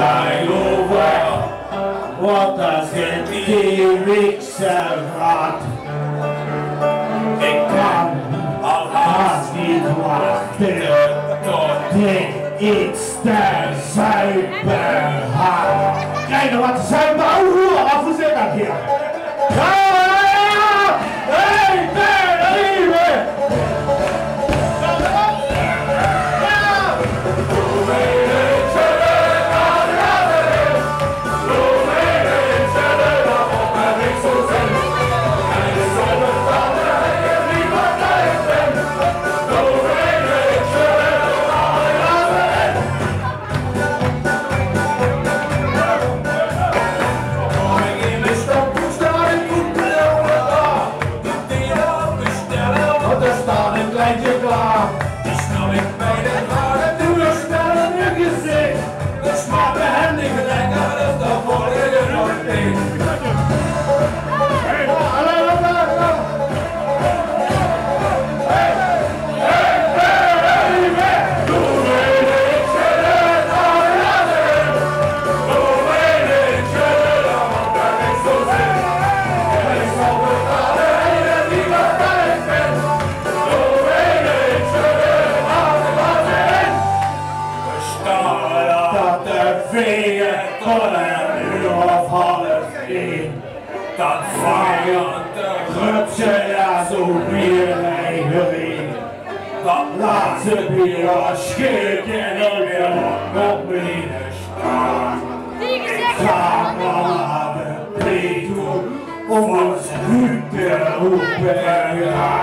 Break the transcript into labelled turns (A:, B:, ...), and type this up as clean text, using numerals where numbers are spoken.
A: I know well wat dat het riksenrad. Ik kan al haast niet wachten tot ik ster zuipen ga. Kijk nou wat de zuipen ouwe, af hoe zit dat hier? Hey, daar, even! Dat vijanden rupsen ja zo weer heen. Dat laatste bier schikken en weer op binnen staan. Ik ga naar de plek toe om ons goed te roepen.